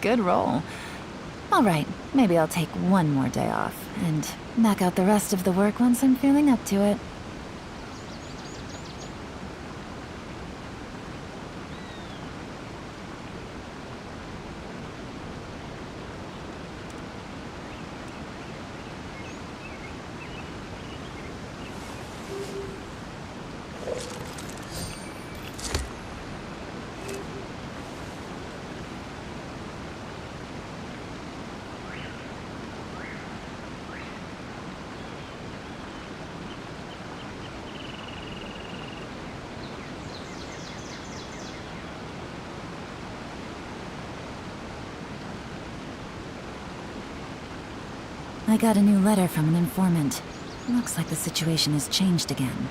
Good roll. All right, maybe I'll take one more day off and knock out the rest of the work once I'm feeling up to it. I got a new letter from an informant. Looks like the situation has changed again.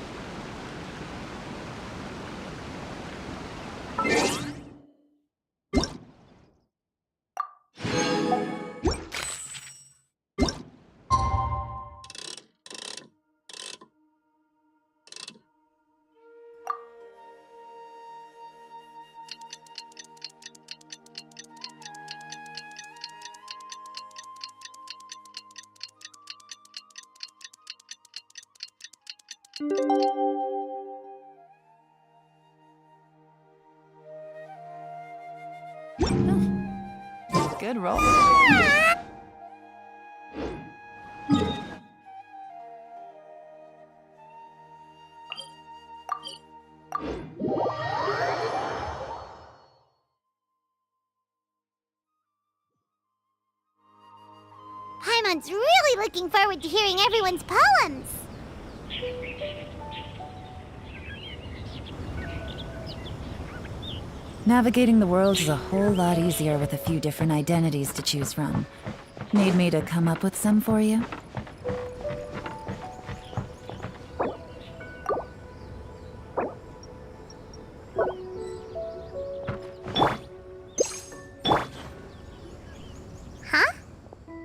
Good roll. Paimon's really looking forward to hearing everyone's poems. Navigating the world is a whole lot easier with a few different identities to choose from. Need me to come up with some for you? Huh?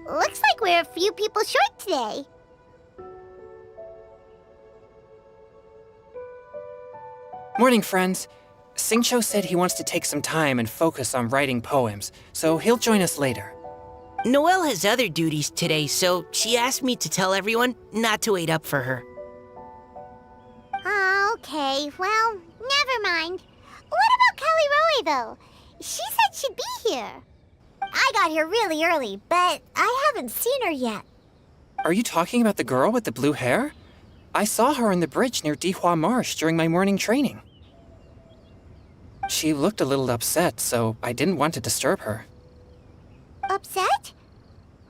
Looks like we're a few people short today. Morning, friends. Singcho said he wants to take some time and focus on writing poems, so he'll join us later. Noelle has other duties today, so she asked me to tell everyone not to wait up for her. Oh, okay. Well, never mind. What about Kelly Rowe, though? She said she'd be here. I got here really early, but I haven't seen her yet. Are you talking about the girl with the blue hair? I saw her on the bridge near Dihua Marsh during my morning training. She looked a little upset, so I didn't want to disturb her. Upset?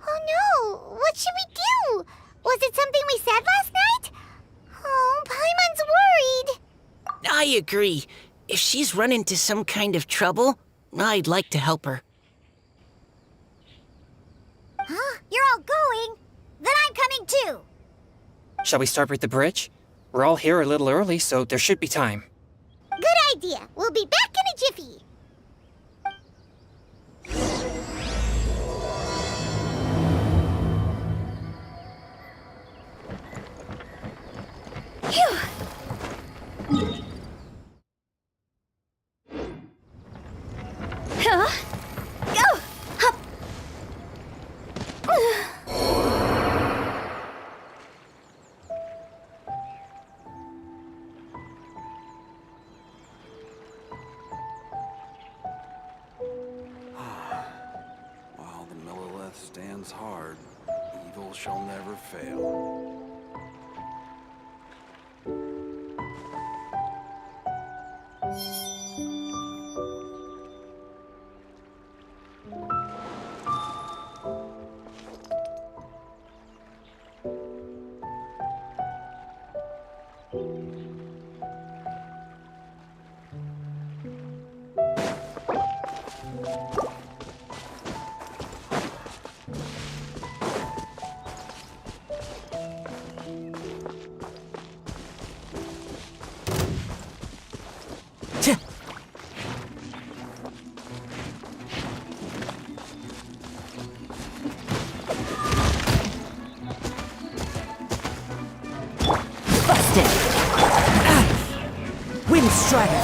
Oh no! What should we do? Was it something we said last night? Oh, Paimon's worried. I agree. If she's run into some kind of trouble, I'd like to help her. Huh? You're all going? Then I'm coming too. Shall we start with the bridge? We're all here a little early, so there should be time. Good idea. We'll be back in a jiffy. Phew. Huh? Go! Hop! While the Millilith stands hard, evil shall never fail. Busted! Wind Strider!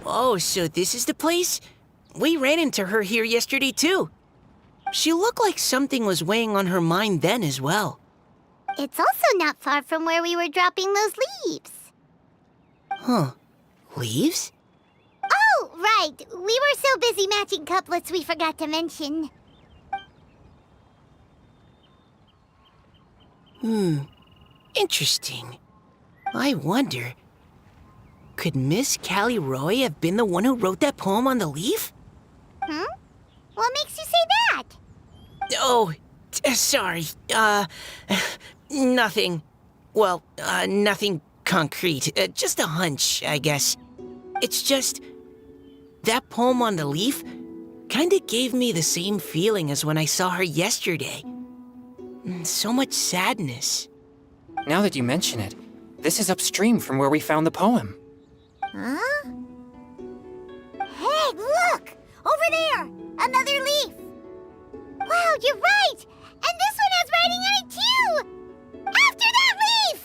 Oh, so this is the place? We ran into her here yesterday, too. She looked like something was weighing on her mind then as well. It's also not far from where we were dropping those leaves. Huh. Leaves? Oh, right. We were so busy matching couplets we forgot to mention. Interesting. I wonder, could Miss Callie Roy have been the one who wrote that poem on the leaf? What makes you say that? Oh, sorry. Nothing. Well, nothing concrete. Just a hunch, I guess. It's just, that poem on the leaf kinda gave me the same feeling as when I saw her yesterday. So much sadness. Now that you mention it, this is upstream from where we found the poem. Huh? Hey, look! Over there! Another leaf! Wow, you're right! And this one has writing on it too! After that leaf!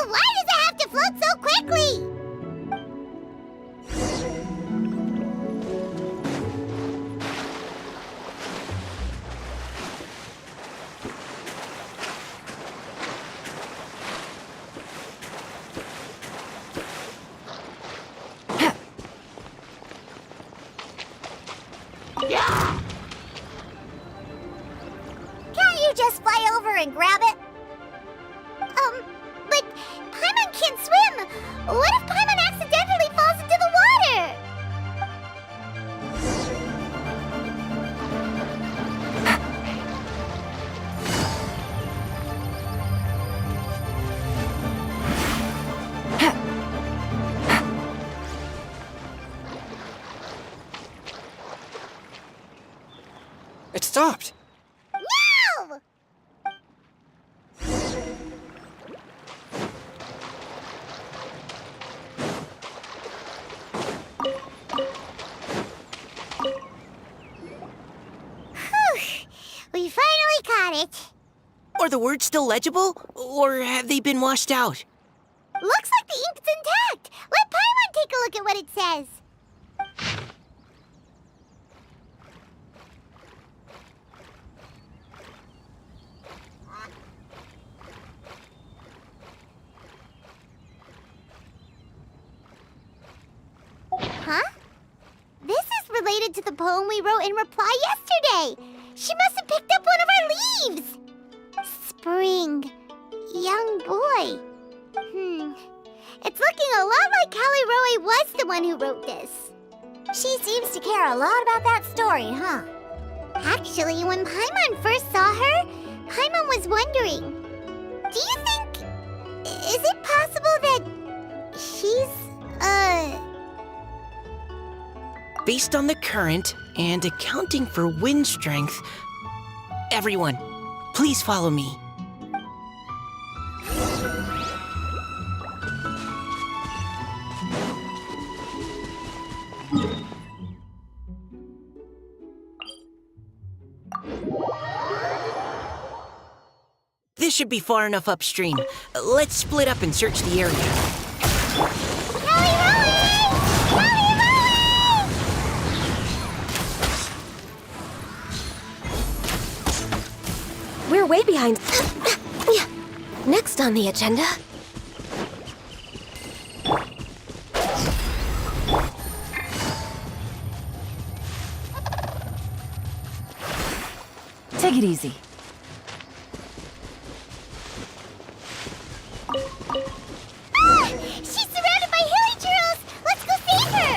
Why does it have to float so quickly? Can't you just fly over and grab it? But Paimon can't swim! What if Paimon accidentally falls into the water? It stopped! No! We finally caught it. Are the words still legible, or have they been washed out? Looks like the ink's intact. Let Paimon take a look at what it says. Huh? This is related to the poem we wrote in reply yesterday. She must have picked up one of our leaves. Spring. Young boy. It's looking a lot like Callie Roy was the one who wrote this. She seems to care a lot about that story, huh? Actually, when Paimon first saw her, Paimon was wondering, do you think... is it possible that she's, Based on the current and accounting for wind strength, everyone, please follow me. This should be far enough upstream. Let's split up and search the area. Callie Roy! Callie Roy! We're way behind. Next on the agenda. Take it easy. She's surrounded by hilly churls! Let's go save her!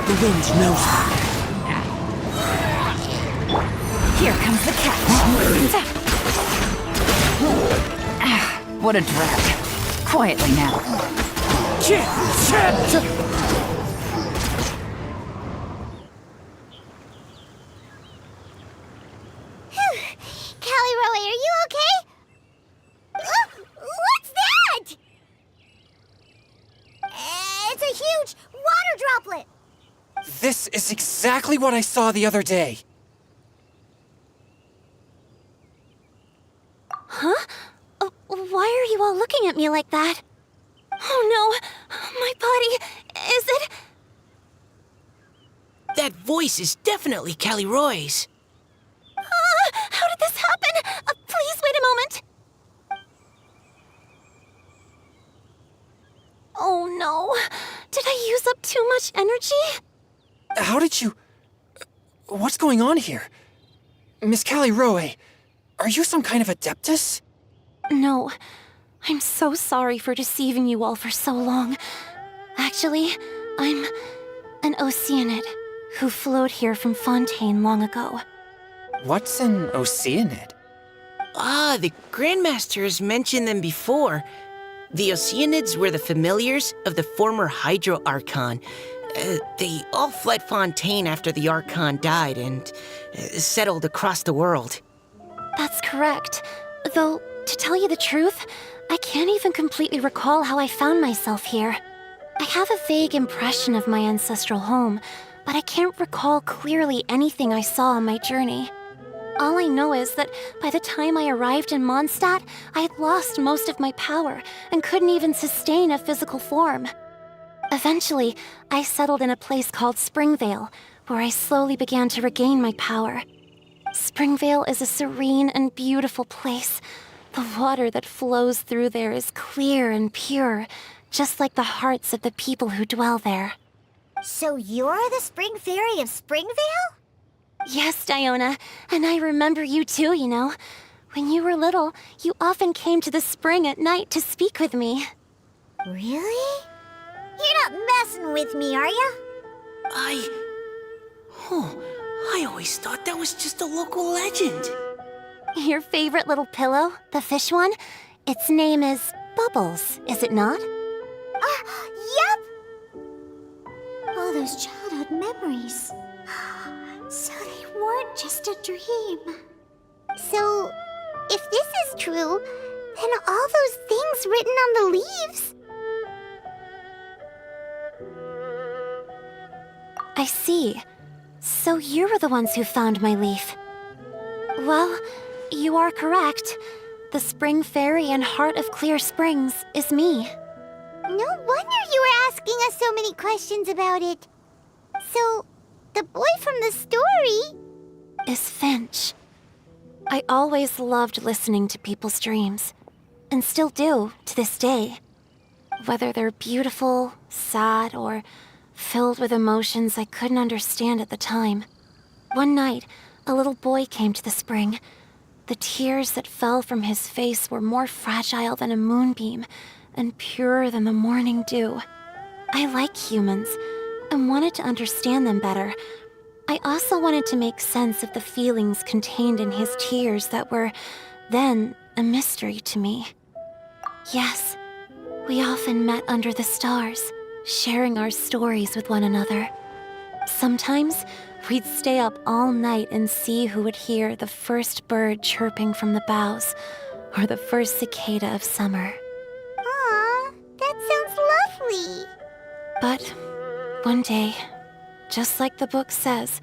The wind knows her. Here comes the cat. Ah, what a drag. Quietly now. Callie Roe, are you okay? What's that? It's a huge water droplet. This is exactly what I saw the other day. Why are you all looking at me like that? Oh no, my body, is it? That voice is definitely Callie Roy's. How did this happen? Please wait a moment. Oh no, did I use up too much energy? How did you... What's going on here? Miss Callie Roe, are you some kind of adeptus? No, I'm so sorry for deceiving you all for so long. Actually, I'm an Oceanid who flowed here from Fontaine long ago. What's an Oceanid? Ah, the Grandmaster has mentioned them before. The Oceanids were the familiars of the former Hydro Archon. They all fled Fontaine after the Archon died and settled across the world. That's correct. Though, to tell you the truth, I can't even completely recall how I found myself here. I have a vague impression of my ancestral home, but I can't recall clearly anything I saw on my journey. All I know is that by the time I arrived in Mondstadt, I had lost most of my power and couldn't even sustain a physical form. Eventually, I settled in a place called Springvale, where I slowly began to regain my power. Springvale is a serene and beautiful place. The water that flows through there is clear and pure, just like the hearts of the people who dwell there. So you're the Spring Fairy of Springvale? Yes, Diona, and I remember you too, you know. When you were little, you often came to the spring at night to speak with me. Really? You're not messing with me, are ya? I always thought that was just a local legend. Your favorite little pillow, the fish one, its name is Bubbles, is it not? Yep! All those childhood memories. So they weren't just a dream. So, if this is true, then all those things written on the leaves... I see. So you were the ones who found my leaf. Well, you are correct. The Spring Fairy and Heart of Clear Springs is me. No wonder you were asking us so many questions about it. So, the boy from the story... Is Finch. I always loved listening to people's dreams, and still do to this day. Whether they're beautiful, sad, or filled with emotions I couldn't understand at the time. One night, a little boy came to the spring. The tears that fell from his face were more fragile than a moonbeam and purer than the morning dew. I like humans and wanted to understand them better. I also wanted to make sense of the feelings contained in his tears that were then a mystery to me. Yes, we often met under the stars, sharing our stories with one another. Sometimes, we'd stay up all night and see who would hear the first bird chirping from the boughs, or the first cicada of summer. Aw, that sounds lovely. But one day, just like the book says,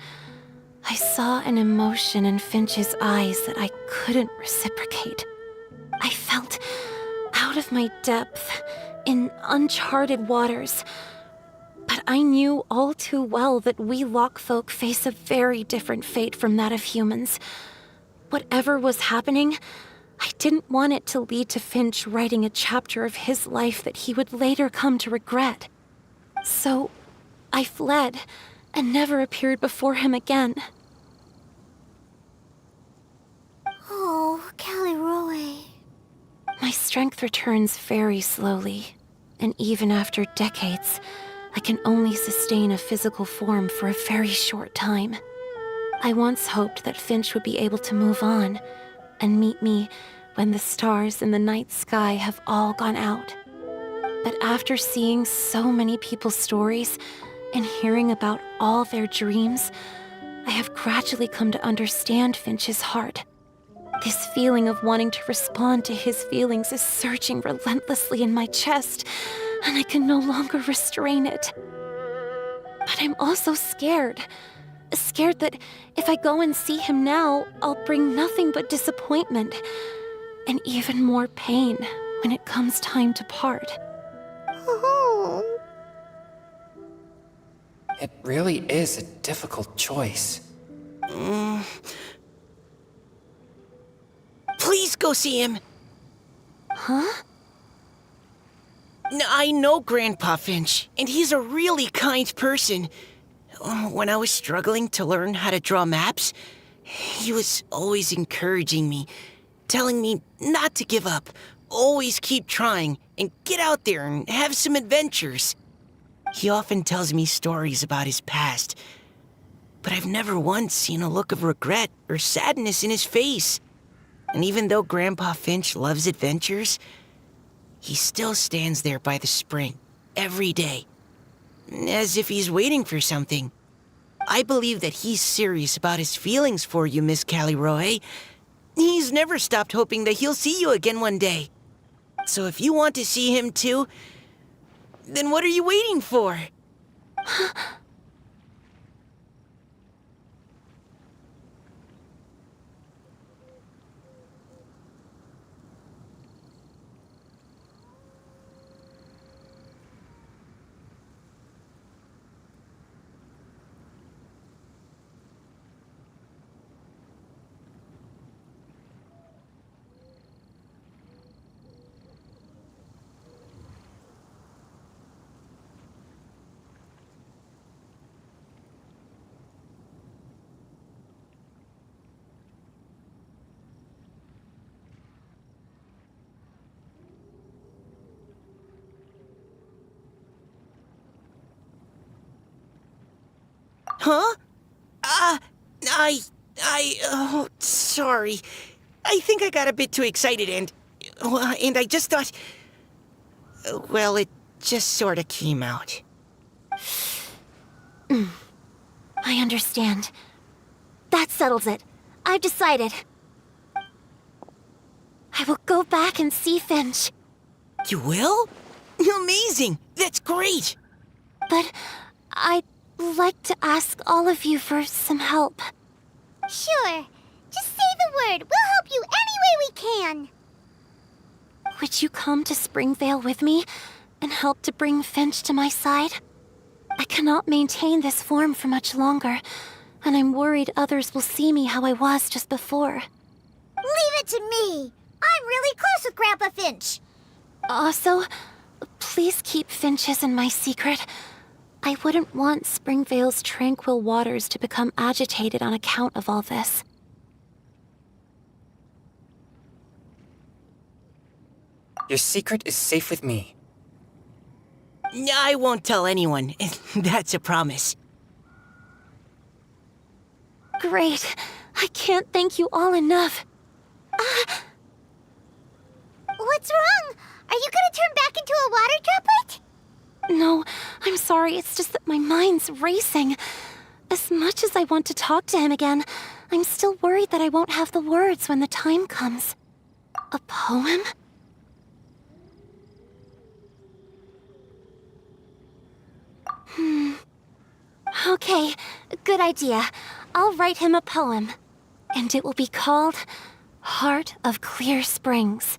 I saw an emotion in Finch's eyes that I couldn't reciprocate. I felt out of my depth, in uncharted waters. But I knew all too well that we Lockfolk face a very different fate from that of humans. Whatever was happening, I didn't want it to lead to Finch writing a chapter of his life that he would later come to regret. So, I fled, and never appeared before him again. Oh, Callie Roe. My strength returns very slowly, and even after decades, I can only sustain a physical form for a very short time. I once hoped that Finch would be able to move on and meet me when the stars in the night sky have all gone out. But after seeing so many people's stories and hearing about all their dreams, I have gradually come to understand Finch's heart. This feeling of wanting to respond to his feelings is surging relentlessly in my chest, and I can no longer restrain it. But I'm also scared. Scared that if I go and see him now, I'll bring nothing but disappointment and even more pain when it comes time to part. Oh. It really is a difficult choice. Please go see him. Huh? I know Grandpa Finch, and he's a really kind person. When I was struggling to learn how to draw maps, he was always encouraging me, telling me not to give up, always keep trying, and get out there and have some adventures. He often tells me stories about his past, but I've never once seen a look of regret or sadness in his face. And even though Grandpa Finch loves adventures, he still stands there by the spring, every day, as if he's waiting for something. I believe that he's serious about his feelings for you, Miss Callie Roe. He's never stopped hoping that he'll see you again one day. So if you want to see him too, then what are you waiting for? Huh? Oh, sorry. I think I got a bit too excited and I just thought, well, it just sort of came out. I understand. That settles it. I've decided. I will go back and see Finch. You will? Amazing! That's great! But I'd like to ask all of you for some help. Sure. Just say the word. We'll help you any way we can. Would you come to Springvale with me and help to bring Finch to my side? I cannot maintain this form for much longer, and I'm worried others will see me how I was just before. Leave it to me. I'm really close with Grandpa Finch. Also, please keep Finch's in my secret. I wouldn't want Springvale's tranquil waters to become agitated on account of all this. Your secret is safe with me. I won't tell anyone. That's a promise. Great. I can't thank you all enough. What's wrong? Are you gonna turn back into a water droplet? No, I'm sorry. It's just that my mind's racing. As much as I want to talk to him again, I'm still worried that I won't have the words when the time comes. A poem? Okay, good idea. I'll write him a poem. And it will be called Heart of Clear Springs.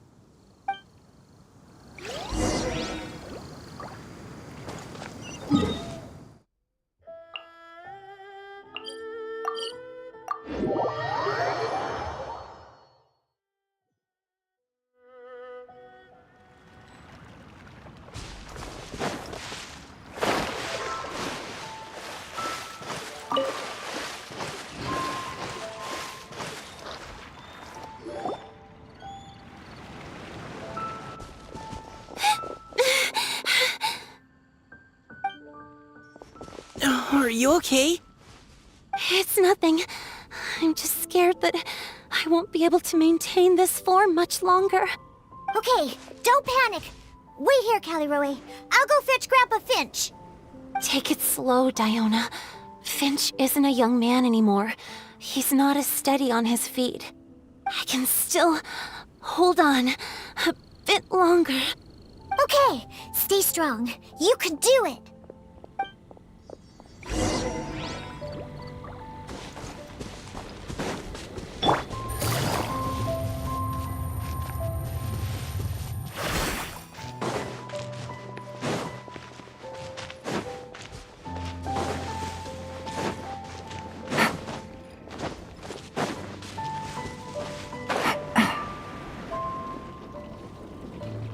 Are you okay? It's nothing. I'm just scared that I won't be able to maintain this form much longer. Okay, don't panic. Wait here, Caliroe. I'll go fetch Grandpa Finch. Take it slow, Diona. Finch isn't a young man anymore. He's not as steady on his feet. I can still hold on a bit longer. Okay, stay strong. You can do it.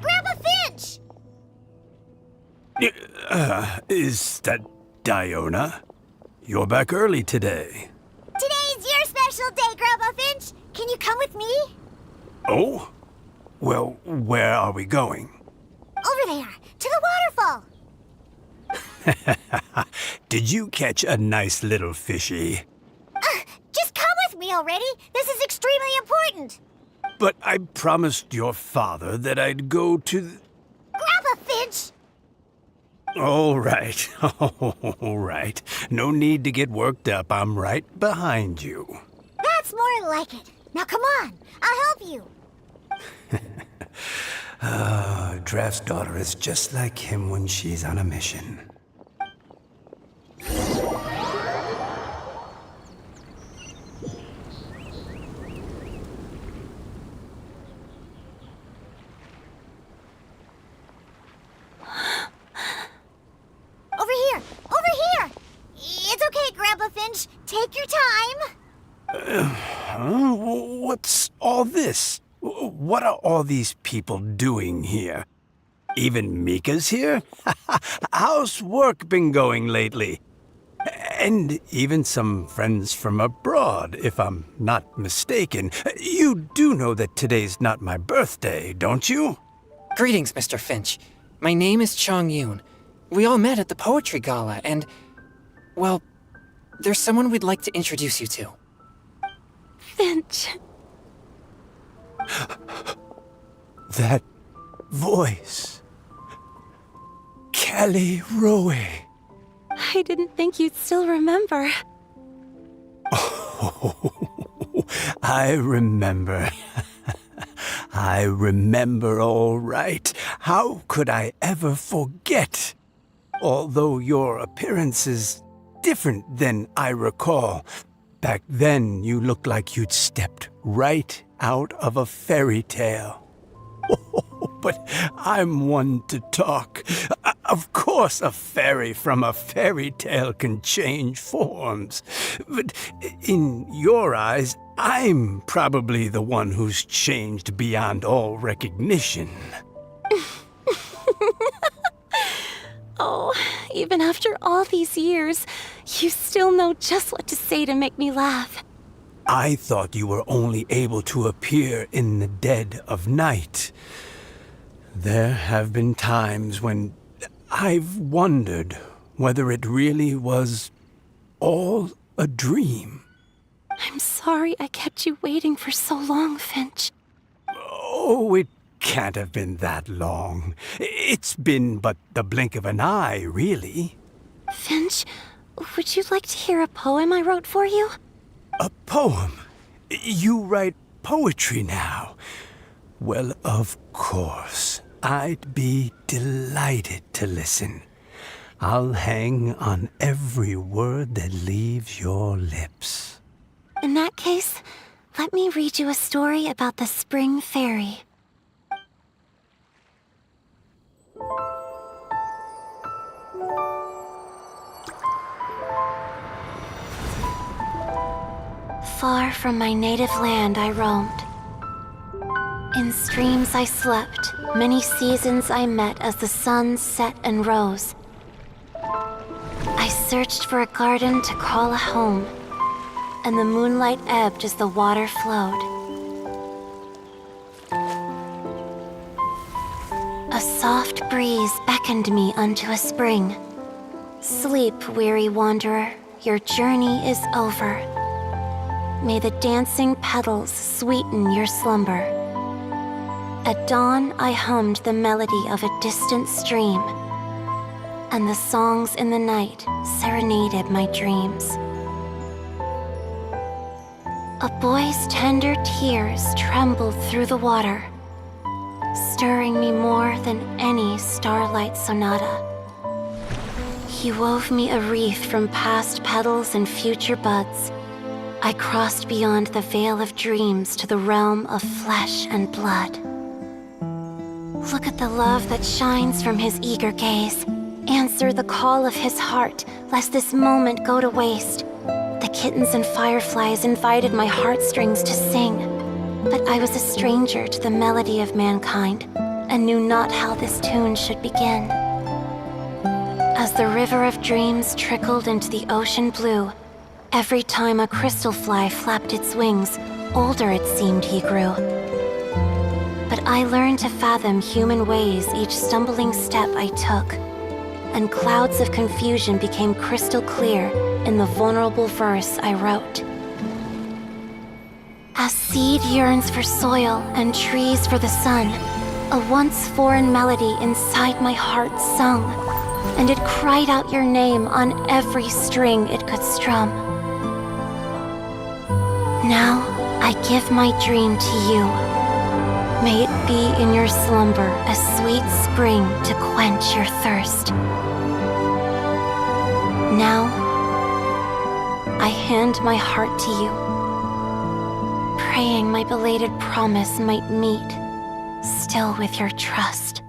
Grandpa Finch! Is that Diona? You're back early today. Today's your special day, Grandpa Finch. Can you come with me? Oh? Well, where are we going? Over there, to the waterfall. Did you catch a nice little fishy? Just come with me already. This is extremely important. But I promised your father that I'd go to Grandpa Finch! All right. All right. No need to get worked up. I'm right behind you. That's more like it. Now come on, I'll help you. Draft's daughter is just like him when she's on a mission. Over here! Over here! It's okay, Grandpa Finch. Take your time. Huh? What's all this? What are all these people doing here? Even Mika's here? How's work been going lately? And even some friends from abroad, if I'm not mistaken. You do know that today's not my birthday, don't you? Greetings, Mr. Finch. My name is Chong Yoon. We all met at the poetry gala, and, well, there's someone we'd like to introduce you to. Finch. That voice. Kelly Rowe. I didn't think you'd still remember. Oh, I remember. I remember all right. How could I ever forget? Although your appearance is different than I recall. Back then, you looked like you'd stepped right out of a fairy tale. But I'm one to talk. Of course, a fairy from a fairy tale can change forms. But in your eyes, I'm probably the one who's changed beyond all recognition. Oh, even after all these years, you still know just what to say to make me laugh. I thought you were only able to appear in the dead of night. There have been times when I've wondered whether it really was all a dream. I'm sorry I kept you waiting for so long, Finch. Oh, it can't have been that long. It's been but the blink of an eye, really. Finch, would you like to hear a poem I wrote for you? A poem? You write poetry now? Well, of course. I'd be delighted to listen. I'll hang on every word that leaves your lips. In that case, let me read you a story about the Spring Fairy. Far from my native land I roamed. In streams I slept, many seasons I met as the sun set and rose. I searched for a garden to call a home, and the moonlight ebbed as the water flowed. A soft breeze beckoned me unto a spring. Sleep, weary wanderer, your journey is over. May the dancing petals sweeten your slumber. At dawn, I hummed the melody of a distant stream, and the songs in the night serenaded my dreams. A boy's tender tears trembled through the water, stirring me more than any starlight sonata. He wove me a wreath from past petals and future buds. I crossed beyond the veil of dreams to the realm of flesh and blood. Look at the love that shines from his eager gaze. Answer the call of his heart, lest this moment go to waste. The kittens and fireflies invited my heartstrings to sing, but I was a stranger to the melody of mankind and knew not how this tune should begin. As the river of dreams trickled into the ocean blue, every time a crystal fly flapped its wings, older it seemed he grew. But I learned to fathom human ways each stumbling step I took, and clouds of confusion became crystal clear in the vulnerable verse I wrote. As seed yearns for soil and trees for the sun, a once foreign melody inside my heart sung, and it cried out your name on every string it could strum. Now I give my dream to you. May it be in your slumber a sweet spring to quench your thirst. Now, I hand my heart to you, praying my belated promise might meet, still with your trust.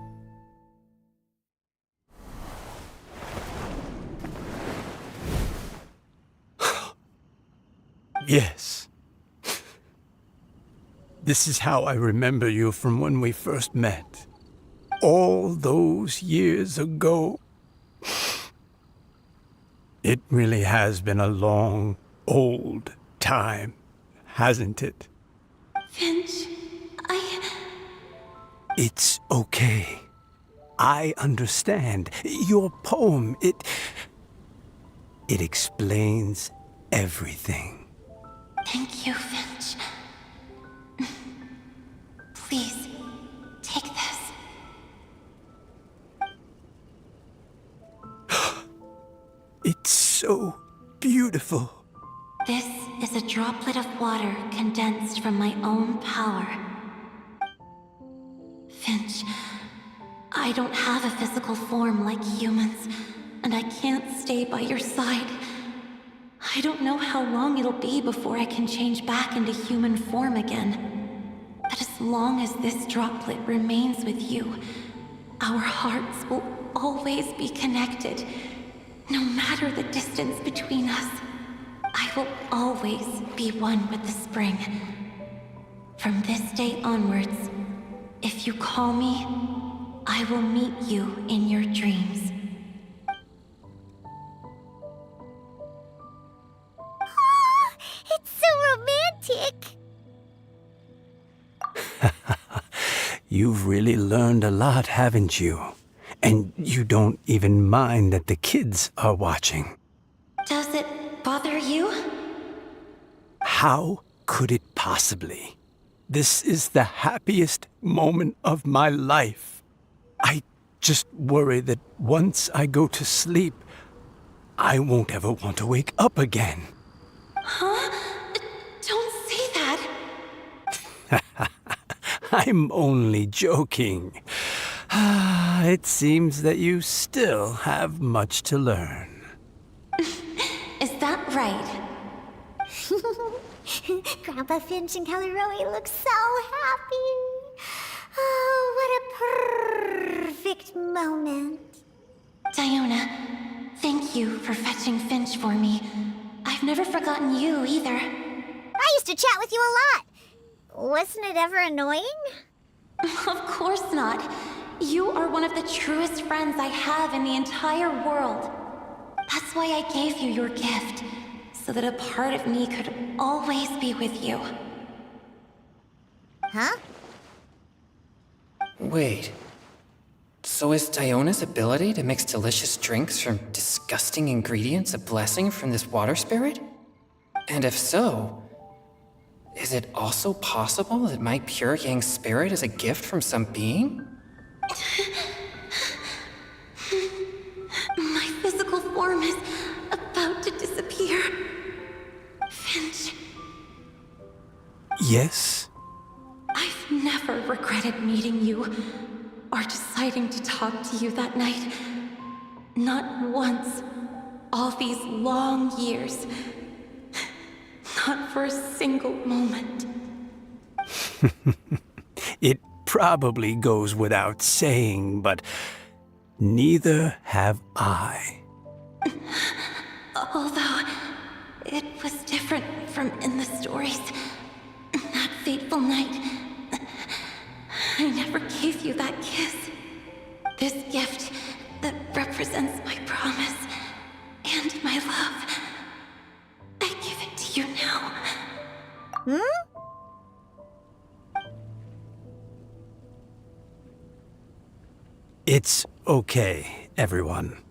Yes. This is how I remember you from when we first met. All those years ago. It really has been a long, old time, hasn't it? Finch, It's okay. I understand. Your poem, it explains everything. Thank you, Finch. Please, take this. It's so beautiful. This is a droplet of water condensed from my own power. Finch, I don't have a physical form like humans, and I can't stay by your side. I don't know how long it'll be before I can change back into human form again. But as long as this droplet remains with you, our hearts will always be connected. No matter the distance between us, I will always be one with the spring. From this day onwards, if you call me, I will meet you in your dreams. Oh, it's so romantic. You've really learned a lot, haven't you? And you don't even mind that the kids are watching. Does it bother you? How could it possibly? This is the happiest moment of my life. I just worry that once I go to sleep, I won't ever want to wake up again. Huh? Don't say that. I'm only joking. It seems that you still have much to learn. Is that right? Grandpa Finch and Kelly Rowie look so happy. Oh, what a perfect moment. Diona, thank you for fetching Finch for me. I've never forgotten you either. I used to chat with you a lot. Wasn't it ever annoying? Of course not. You are one of the truest friends I have in the entire world. That's why I gave you your gift, so that a part of me could always be with you. Huh? Wait. So is Diona's ability to mix delicious drinks from disgusting ingredients a blessing from this water spirit? And if so, Is it also possible that my pure yang spirit is a gift from some being? My physical form is about to disappear. Finch, Yes? I've never regretted meeting you or deciding to talk to you that night. Not once. All these long years. Not for a single moment. It probably goes without saying, but neither have I. Although it was different from in the stories. That fateful night, I never gave you that kiss. This gift that represents my promise and my love. I give it to you now. It's okay, everyone.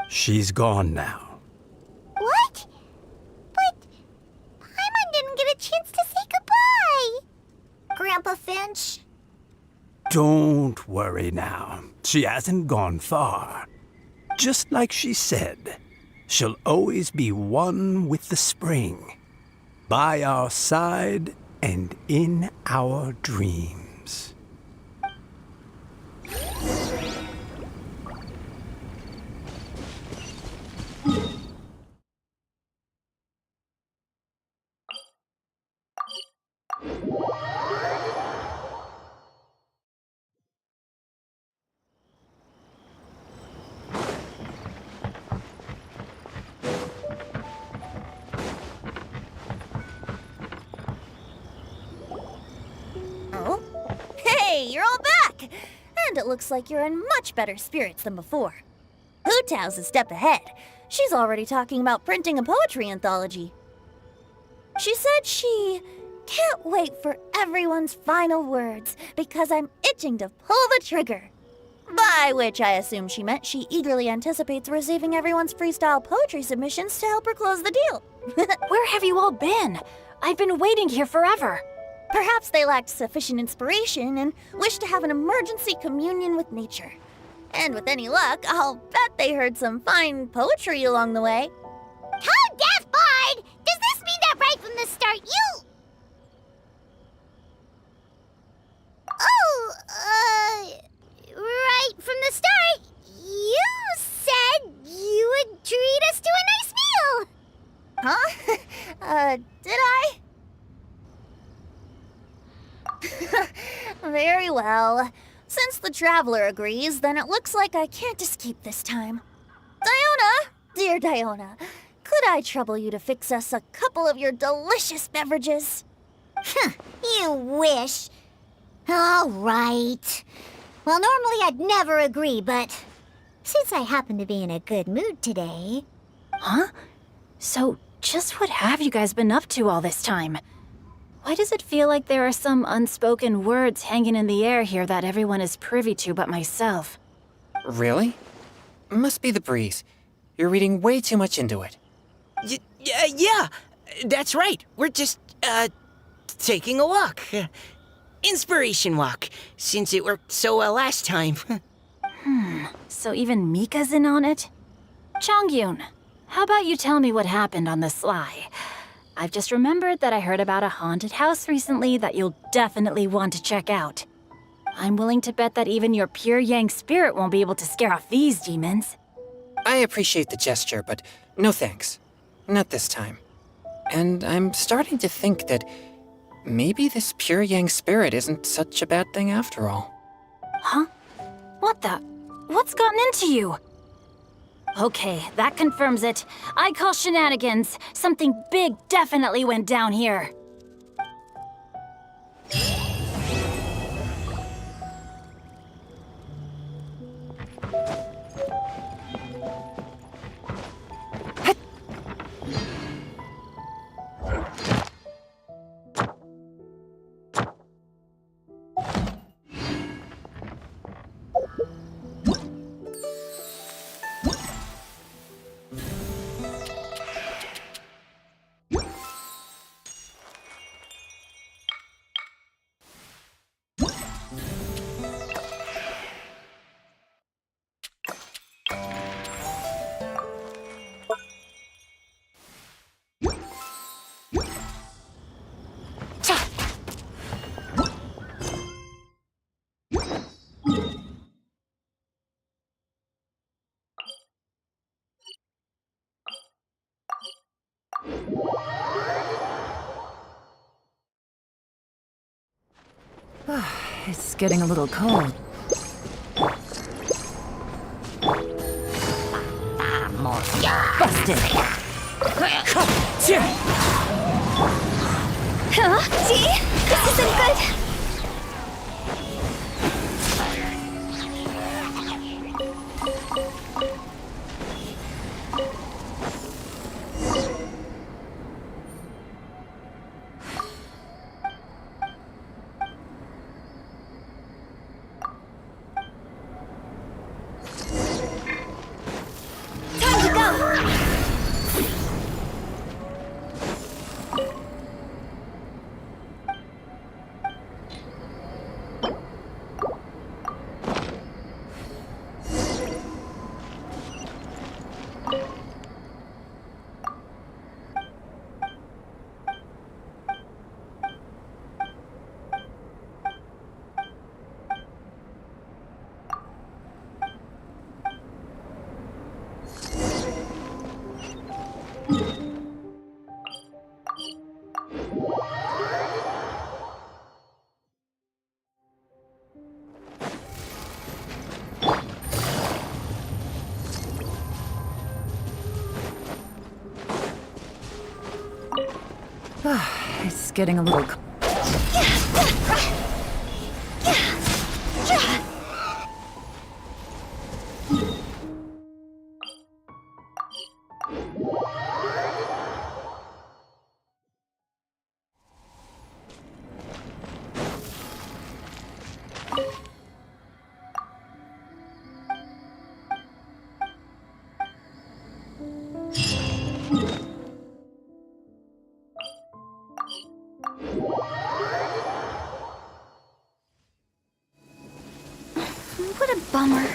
She's gone now. What? But Paimon didn't get a chance to say goodbye. Grandpa Finch? Don't worry now. She hasn't gone far. Just like she said, she'll always be one with the spring. By our side and in our dreams. Oh? Hey, you're all back! And it looks like you're in much better spirits than before. Hu Tao's a step ahead. She's already talking about printing a poetry anthology. She said she can't wait for everyone's final words because I'm itching to pull the trigger. By which I assume she meant she eagerly anticipates receiving everyone's freestyle poetry submissions to help her close the deal. Where have you all been? I've been waiting here forever. Perhaps they lacked sufficient inspiration and wished to have an emergency communion with nature. And with any luck, I'll bet they heard some fine poetry along the way. Code Death Bard! Does this mean that right from the start you... Oh, right from the start, you said you would treat us to a nice meal! Huh? Did I? Very well. Since the Traveler agrees, then it looks like I can't escape this time. Diona, dear Diona, could I trouble you to fix us a couple of your delicious beverages? You wish. All right. Well, normally I'd never agree, but since I happen to be in a good mood today... Huh? So, just what have you guys been up to all this time? Why does it feel like there are some unspoken words hanging in the air here that everyone is privy to but myself? Really? Must be the breeze. You're reading way too much into it. Yeah, that's right. We're just, taking a walk. Inspiration walk, since it worked so well last time. So even Mika's in on it? Chongyun, how about you tell me what happened on the sly? I've just remembered that I heard about a haunted house recently that you'll definitely want to check out. I'm willing to bet that even your pure yang spirit won't be able to scare off these demons. I appreciate the gesture, but no thanks. Not this time. And I'm starting to think that maybe this pure yang spirit isn't such a bad thing after all. Huh? What the? What's gotten into you? Okay, that confirms it. I call shenanigans. Something big definitely went down here. It's getting a little cold. Busted! Huh? See? This isn't good. Time to go! It's getting a little cold. What a bummer.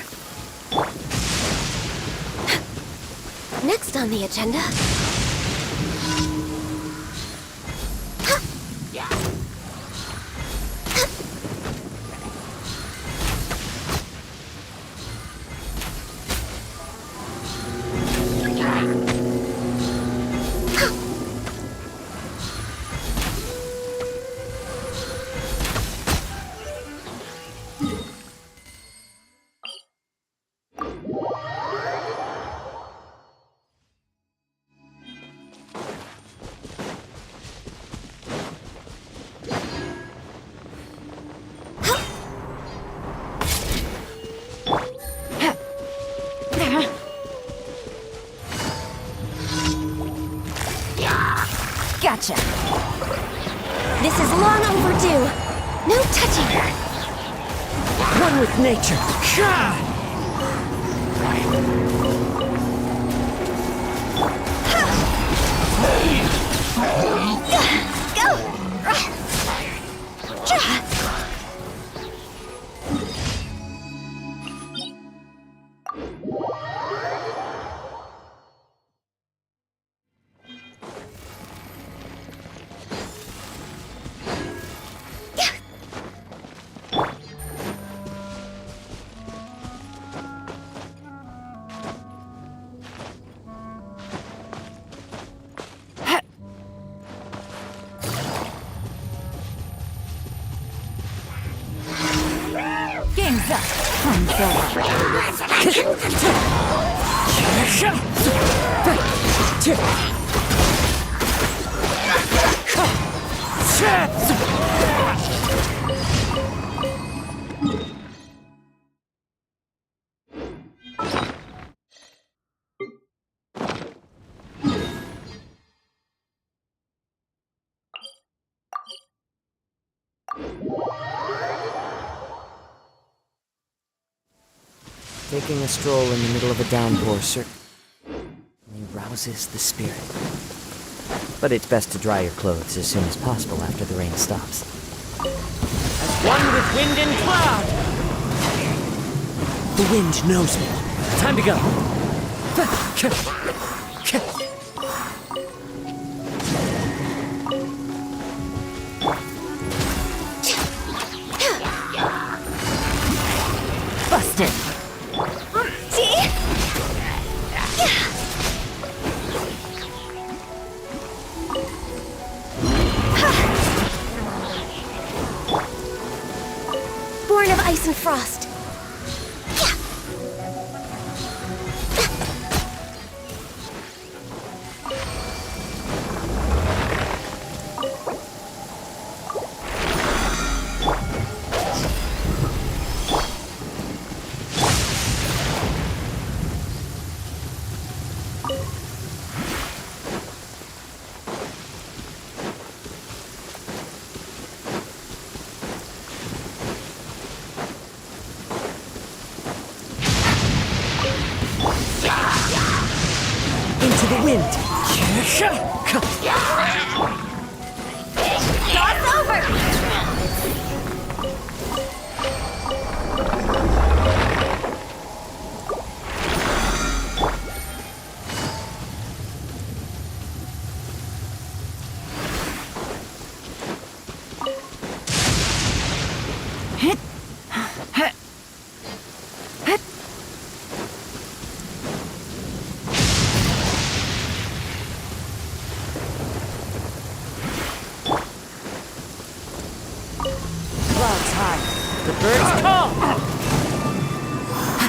Next on the agenda. Gotcha! This is long overdue. No touching. One with nature. Game's up! Fun's Taking a stroll in the middle of a downpour certainly rouses the spirit. But it's best to dry your clothes as soon as possible after the rain stops. As one with wind and cloud! The wind knows me. Time to go. busted! and frost. Into the wind! Toss over! Clouds high. The birds call!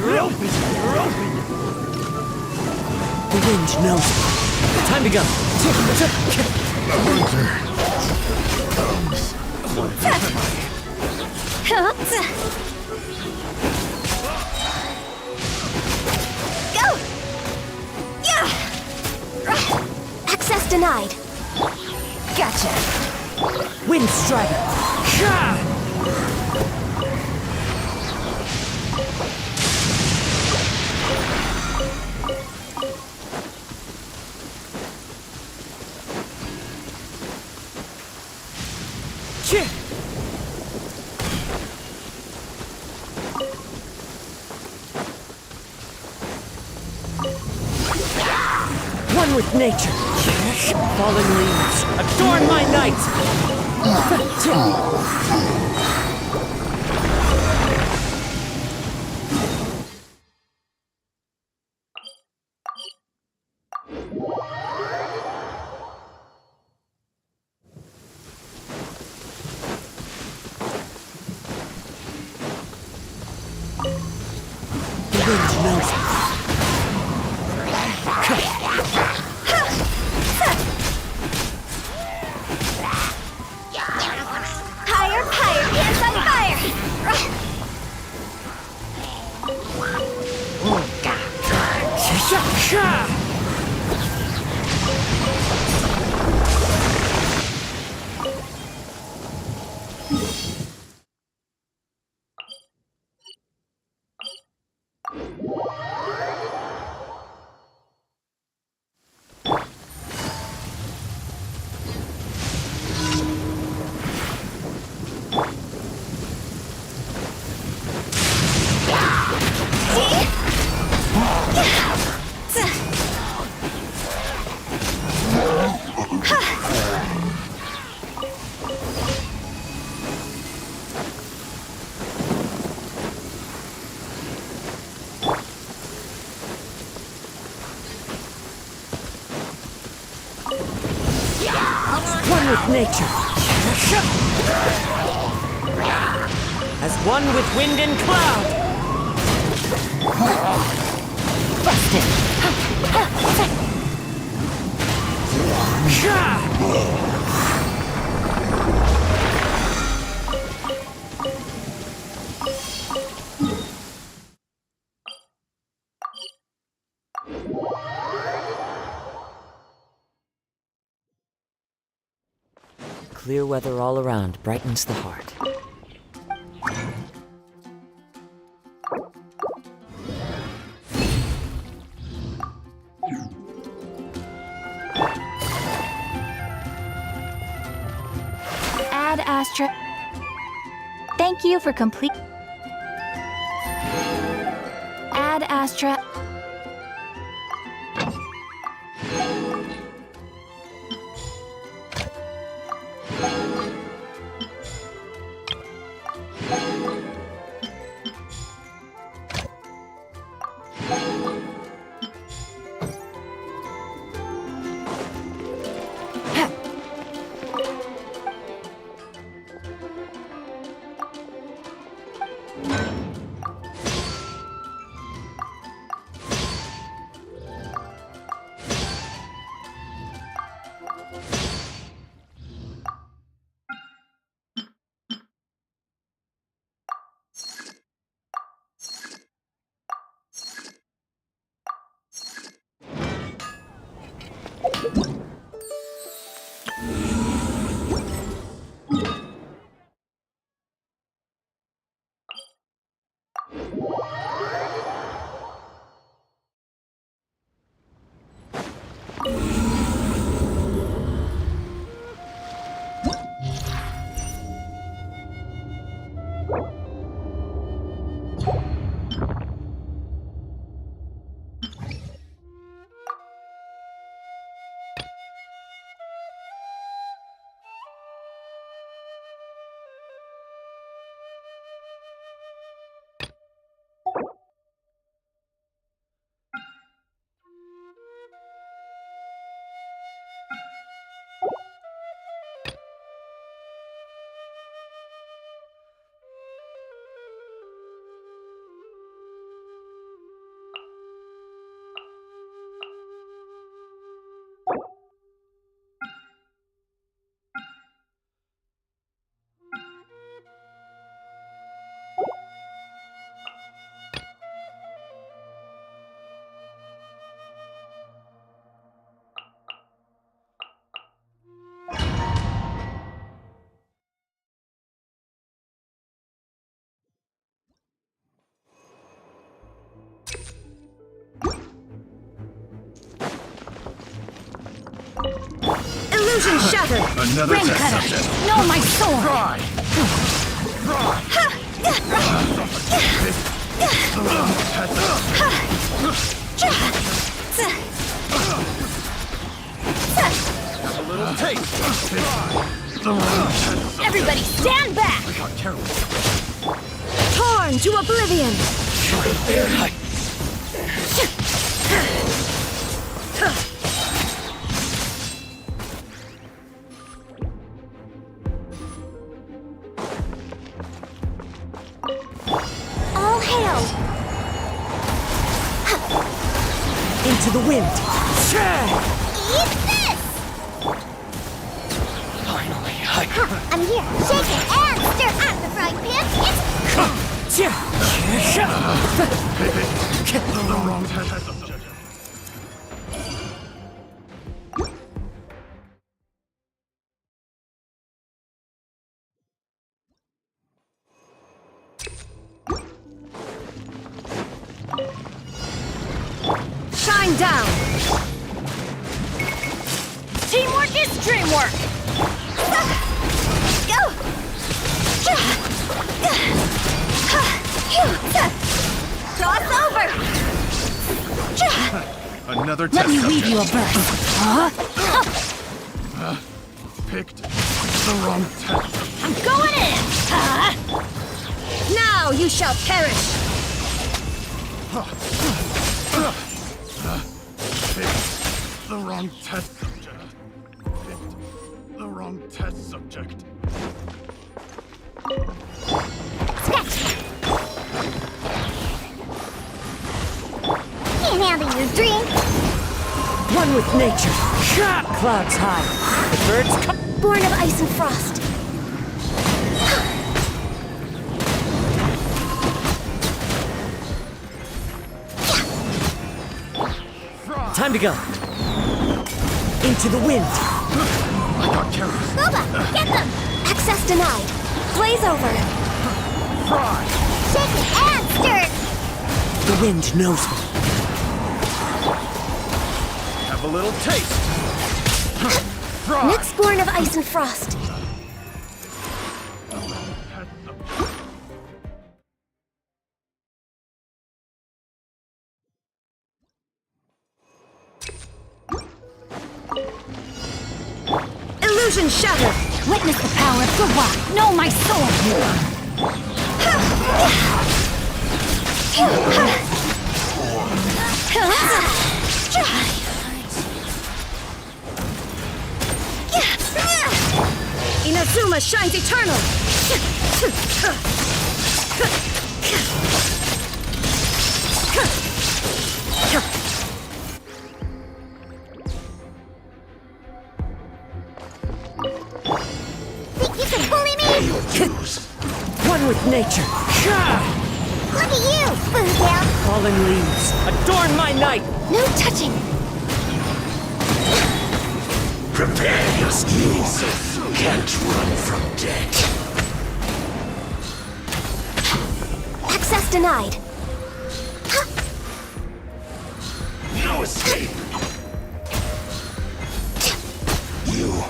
You're open! You're open! The wind knows it. Time to go. Go! Yeah! Access denied. Gotcha. Wind strider! One with nature. Fallen leaves, adorn my night. The wind knows it. Higher, higher, hands on fire! One with nature. As one with wind and cloud. Busted. Clear weather all around brightens the heart. Ad Astra. Thank you for complete. Ad Astra. Illusion shattered! Another Ring test cutter! subject. No, my sword! Try! Have a little taste. Everybody stand back! I got careless. Torn to oblivion! All hail! Into the wind! Eat this! Finally, I'm here. Shake it and stir up the frying pan. The wrong test subject. Shine down! Teamwork is dreamwork! Go! Cross over! Another Let test me subject. weave you a verse. Huh? Picked the wrong test. I'm going in! Huh? Now you shall perish! Picked the wrong test subject. Picked the wrong test subject. Can't handle your drink. One with nature. Clouds high. The birds come. Born of ice and frost. Time to go. Into the wind. I got careless. Boba, get them! Access denied. Blaze over. Fry! Shake it and stir it. The wind knows me. Have a little taste. Fry! Next born of ice and frost. Illusion shattered! Witness the power of the rock. No, my sword! Inazuma shines eternal! Think you can bully me? One with nature. Look at you, Boozle. Fallen leaves. Adorn my night. No touching! Prepare your skills. Can't run from death. Access denied. No escape. You.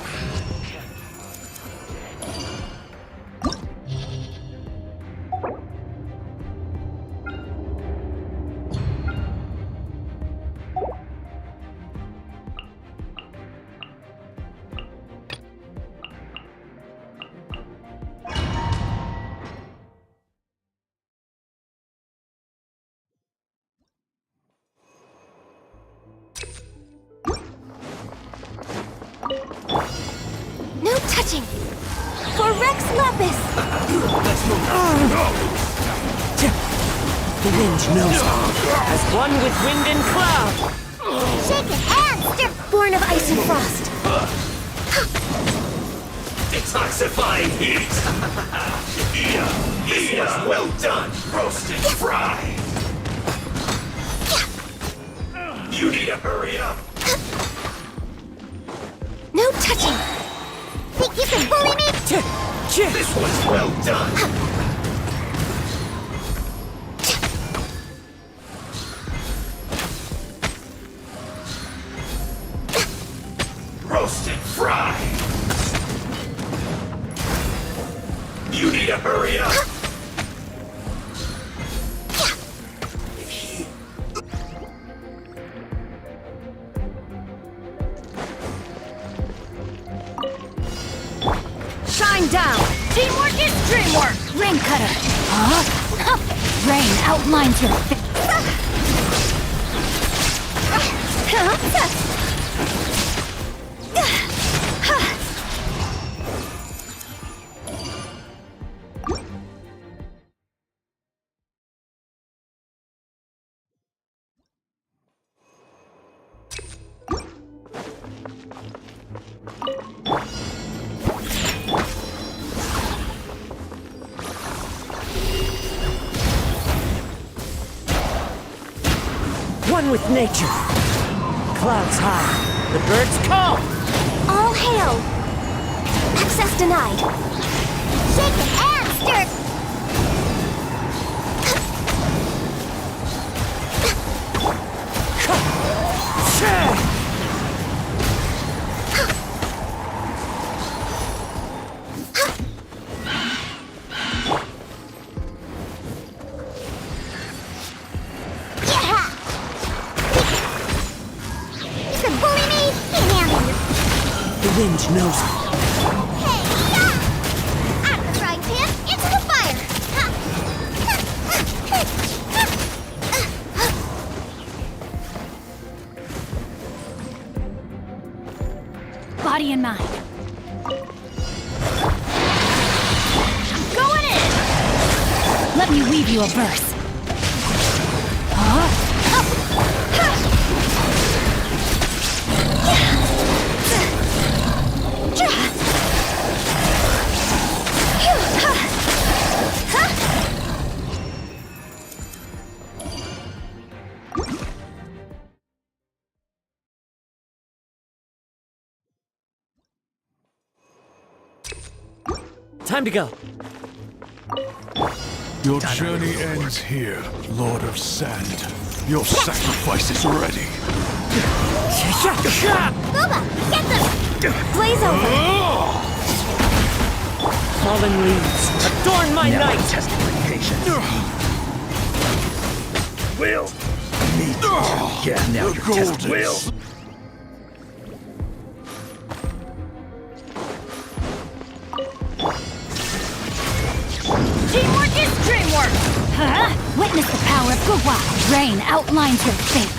No touching! For Rex Lapis! The wind knows me. As one with wind and cloud. Shake it and stir. Born of ice and frost. Detoxifying heat. This was well done, roasted fried. You need to hurry up. No touching! Think you can bully me? This was well done. Roasted fry! You need to hurry up! Shine down! Teamwork is dreamwork! Rain cutter! Huh? Rain outlines your face. One with nature. Clouds high. The birds call. All hail! Access denied. Shake it and stir. You can bully me, he can handle you. The wind knows it. Hey, yeah! Out of the frying pan, into the fire! Body and mind. I'm going in! Let me weave you a verse. Huh? Time to go. Your journey ends here, Lord of Sand. Your sacrifice is ready. Booba, get them! Blaze over! Fallen leaves, adorn my night. Testing my patience. Will. Me too. Yeah, now you're testing will. Teamwork is dreamwork! Huh? Witness the power of Gala. Rain outlines your fate.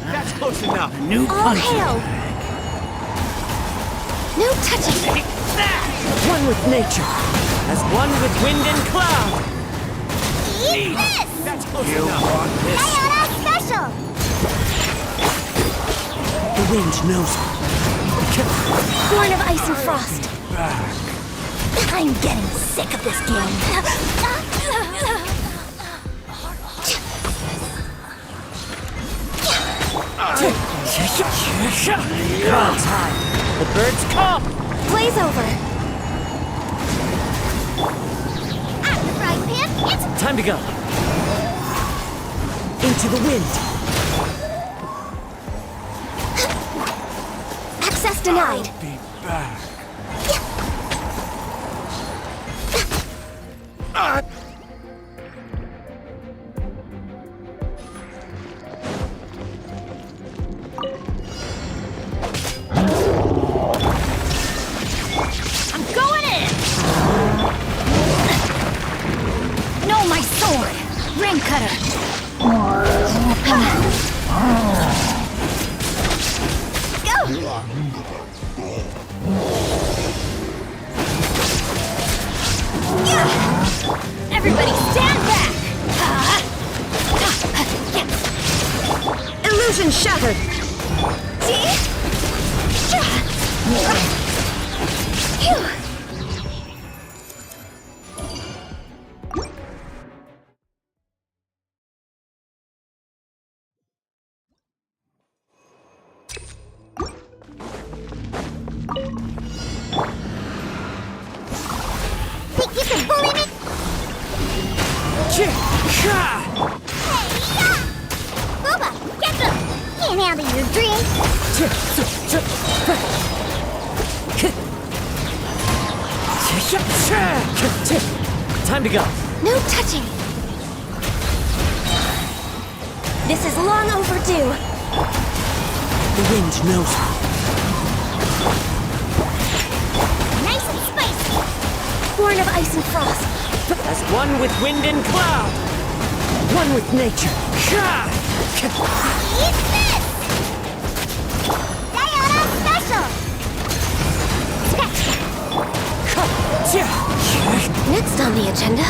That's close enough. New All hail! No touching! One with nature, as one with wind and cloud. Eat this! That's close enough. Gala special! The wind knows it. Born of ice and frost. I'm getting sick of this game. Clouds high. The birds call. Blaze over! Out of the frying pan, into Time to go. Into the wind. Access denied. Be back. I'm going in! No, my sword! Rain cutter! Go! shattered. Think you can bully me? Booba, get them! Can't handle your drink. Time to go. No touching. This is long overdue. The wind knows me. Nice and spicy. Born of ice and frost. As one with wind and cloud. One with nature. Eat this! Diana Special! Next on the agenda,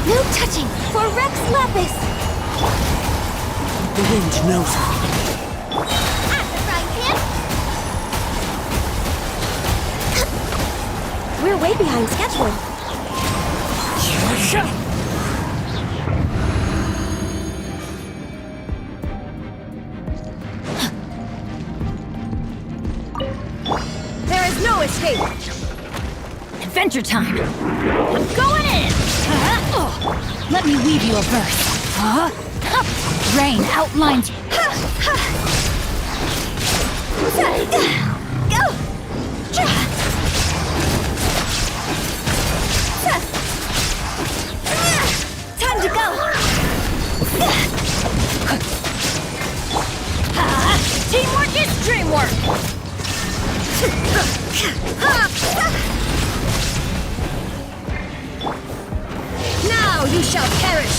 no touching for Rex Lapis. The wind knows me. At the frying pan! We're way behind schedule. There is no escape. Adventure time! I'm going in! Let me weave you a verse. Rain outlines... Go! Time to go! Teamwork is dreamwork! Now you shall perish!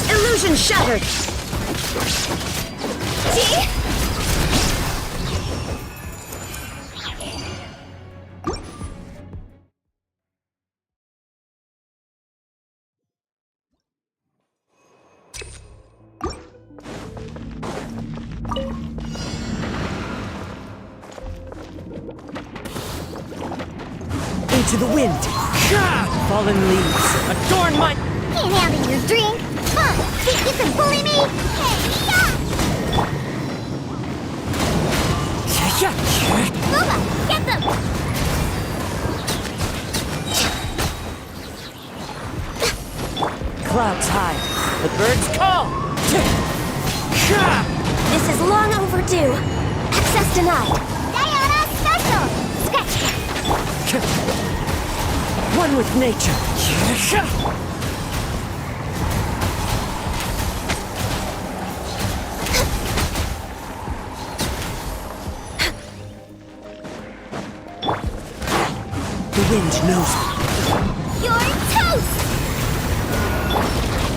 Illusion shattered! See? Into the wind. Fallen leaves adorn my... Can't handle your drink. Think you can bully me? Booba, get them! Clouds high. The birds call. This is long overdue. Access denied. Diana Special! Scratch! One with nature. The wind knows me. You're toast!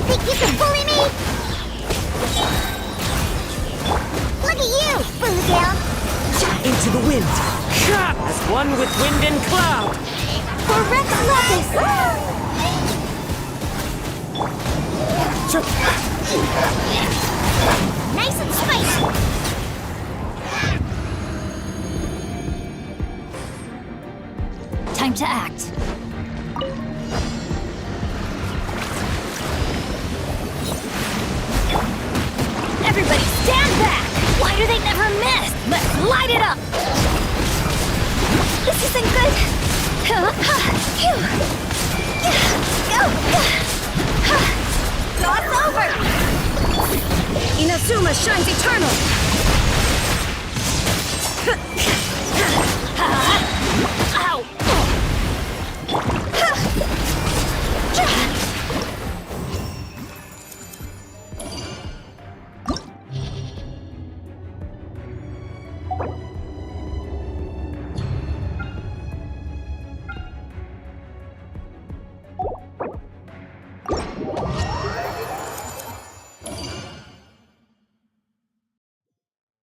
Think you can bully me? Look at you, Boozle! Into the wind. As one with wind and cloud. For Rex Lapis. Nice and spicy! Time to act. Everybody stand back! Why do they never miss? Let's light it up! This isn't good. Cross over! Inazuma shines eternal! Ow!